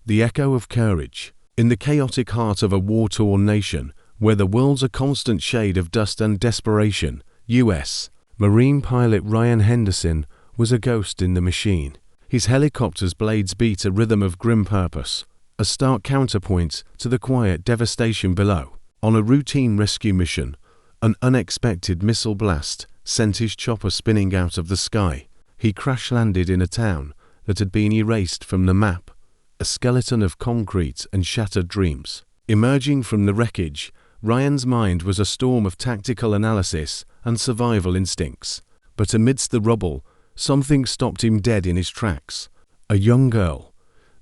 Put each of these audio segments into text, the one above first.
the echo of courage. In the chaotic heart of a war-torn nation, where the world's a constant shade of dust and desperation, U.S. Marine pilot Ryan Henderson was a ghost in the machine. His helicopter's blades beat a rhythm of grim purpose, a stark counterpoint to the quiet devastation below. On a routine rescue mission, an unexpected missile blast sent his chopper spinning out of the sky. He crash-landed in a town that had been erased from the map, a skeleton of concrete and shattered dreams. Emerging from the wreckage, Ryan's mind was a storm of tactical analysis and survival instincts. But amidst the rubble, something stopped him dead in his tracks. A young girl,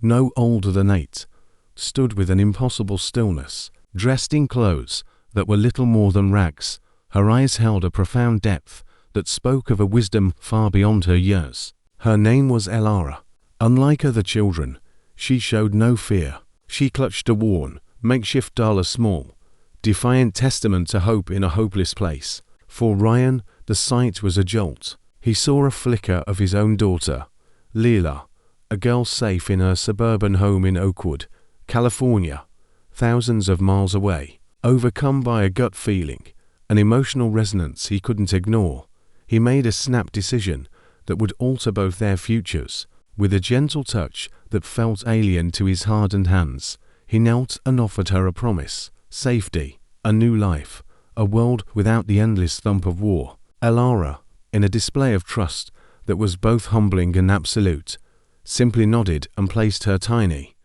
no older than 8, stood with an impossible stillness, dressed in clothes that were little more than rags. Her eyes held a profound depth that spoke of a wisdom far beyond her years. Her name was Elara. Unlike other children, she showed no fear. She clutched a worn, makeshift dollar small, defiant testament to hope in a hopeless place. For Ryan, the sight was a jolt. He saw a flicker of his own daughter, Leela, a girl safe in her suburban home in Oakwood, California, thousands of miles away. Overcome by a gut feeling, an emotional resonance he couldn't ignore, he made a snap decision that would alter both their futures. With a gentle touch that felt alien to his hardened hands, he knelt and offered her a promise: safety, a new life, a world without the endless thump of war. Elara, in a display of trust that was both humbling and absolute, simply nodded and placed her tiny,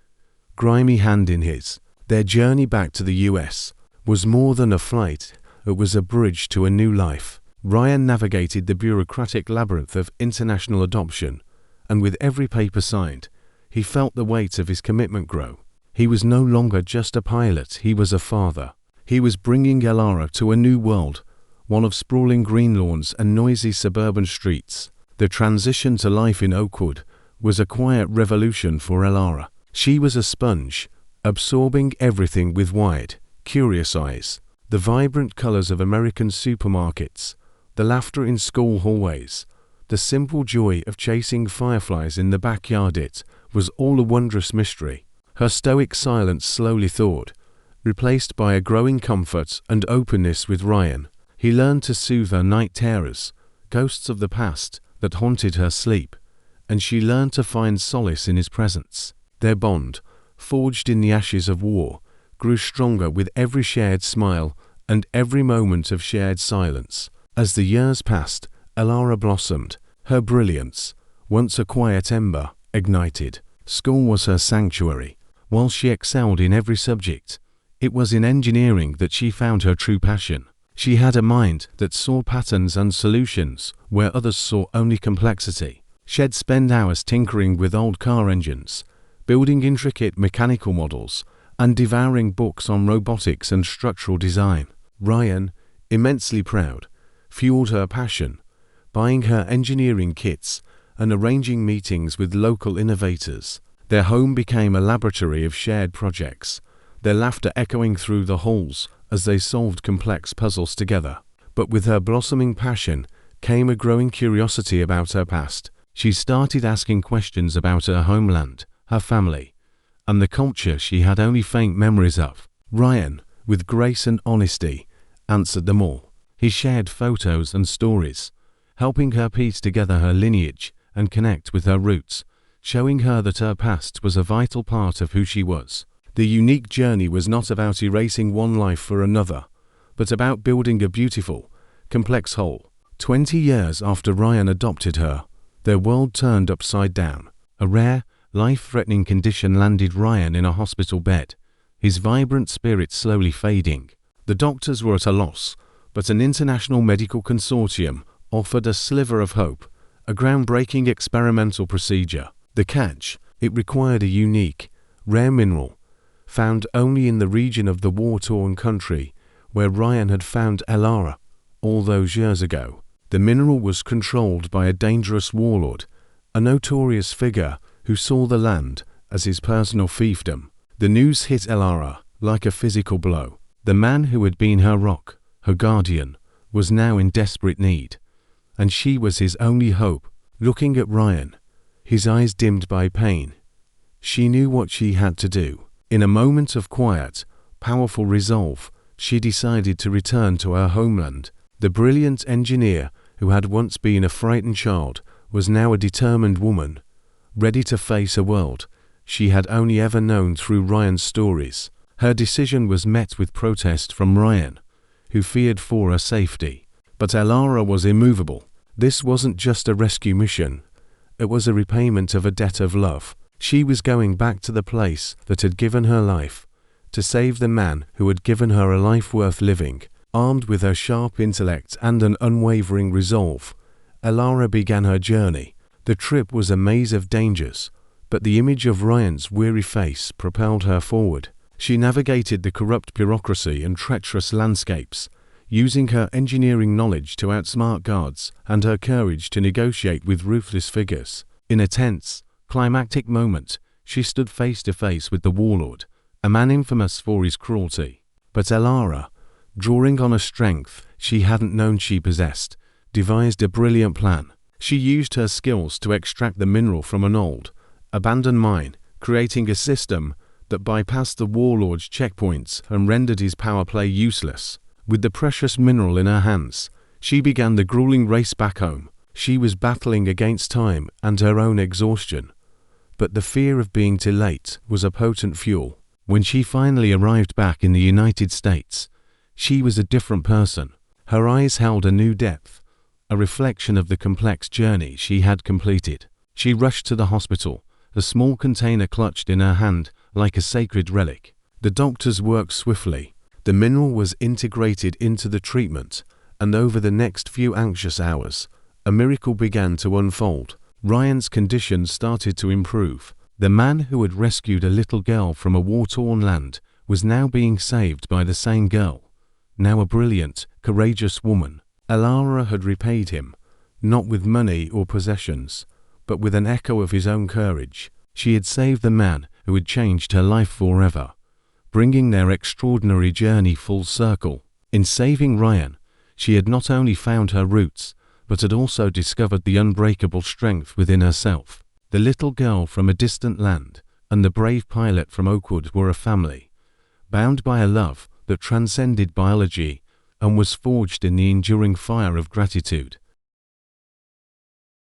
grimy hand in his. Their journey back to the US was more than a flight, it was a bridge to a new life. Ryan navigated the bureaucratic labyrinth of international adoption, and with every paper signed, he felt the weight of his commitment grow. He was no longer just a pilot, he was a father. He was bringing Elara to a new world, one of sprawling green lawns and noisy suburban streets. The transition to life in Oakwood was a quiet revolution for Elara. She was a sponge, absorbing everything with wide, curious eyes. The vibrant colors of American supermarkets, the laughter in school hallways, the simple joy of chasing fireflies in the backyard, it was all a wondrous mystery. Her stoic silence slowly thawed, replaced by a growing comfort and openness with Ryan. He learned to soothe her night terrors, ghosts of the past that haunted her sleep, and she learned to find solace in his presence. Their bond, forged in the ashes of war, grew stronger with every shared smile and every moment of shared silence. As the years passed, Elara blossomed. Her brilliance, once a quiet ember, ignited. School was her sanctuary. While she excelled in every subject, it was in engineering that she found her true passion. She had a mind that saw patterns and solutions where others saw only complexity. She'd spend hours tinkering with old car engines, building intricate mechanical models, and devouring books on robotics and structural design. Ryan, immensely proud, fueled her passion, buying her engineering kits and arranging meetings with local innovators. Their home became a laboratory of shared projects, their laughter echoing through the halls as they solved complex puzzles together. But with her blossoming passion came a growing curiosity about her past. She started asking questions about her homeland, her family, and the culture she had only faint memories of. Ryan, with grace and honesty, answered them all. He shared photos and stories, helping her piece together her lineage and connect with her roots, showing her that her past was a vital part of who she was. The unique journey was not about erasing one life for another, but about building a beautiful, complex whole. 20 years after Ryan adopted her, their world turned upside down. A rare, life-threatening condition landed Ryan in a hospital bed, his vibrant spirit slowly fading. The doctors were at a loss, but an international medical consortium offered a sliver of hope, a groundbreaking experimental procedure. The catch: it required a unique, rare mineral, found only in the region of the war-torn country where Ryan had found Elara all those years ago. The mineral was controlled by a dangerous warlord, a notorious figure who saw the land as his personal fiefdom. The news hit Elara like a physical blow. The man who had been her rock, her guardian, was now in desperate need, and she was his only hope. Looking at Ryan, his eyes dimmed by pain, She knew what she had to do. In a moment of quiet, powerful resolve, she decided to return to her homeland. The brilliant engineer, who had once been a frightened child, was now a determined woman, ready to face a world she had only ever known through Ryan's stories. Her decision was met with protest from Ryan, who feared for her safety. But Elara was immovable. This wasn't just a rescue mission. It was a repayment of a debt of love. She was going back to the place that had given her life, to save the man who had given her a life worth living. Armed with her sharp intellect and an unwavering resolve, Elara began her journey. The trip was a maze of dangers, but the image of Ryan's weary face propelled her forward. She navigated the corrupt bureaucracy and treacherous landscapes, using her engineering knowledge to outsmart guards and her courage to negotiate with ruthless figures. In a tense, climactic moment, she stood face to face with the warlord, a man infamous for his cruelty. But Elara, drawing on a strength she hadn't known she possessed, devised a brilliant plan. She used her skills to extract the mineral from an old, abandoned mine, creating a system that bypassed the warlord's checkpoints and rendered his power play useless. With the precious mineral in her hands, she began the grueling race back home. She was battling against time and her own exhaustion, but the fear of being too late was a potent fuel. When she finally arrived back in the United States, she was a different person. Her eyes held a new depth, a reflection of the complex journey she had completed. She rushed to the hospital, a small container clutched in her hand like a sacred relic. The doctors worked swiftly. The mineral was integrated into the treatment, and over the next few anxious hours, a miracle began to unfold. Ryan's condition started to improve. The man who had rescued a little girl from a war-torn land was now being saved by the same girl, now a brilliant, courageous woman. Elara had repaid him, not with money or possessions, but with an echo of his own courage. She had saved the man who had changed her life forever, bringing their extraordinary journey full circle. In saving Ryan, she had not only found her roots, but had also discovered the unbreakable strength within herself. The little girl from a distant land and the brave pilot from Oakwood were a family, bound by a love that transcended biology and was forged in the enduring fire of gratitude.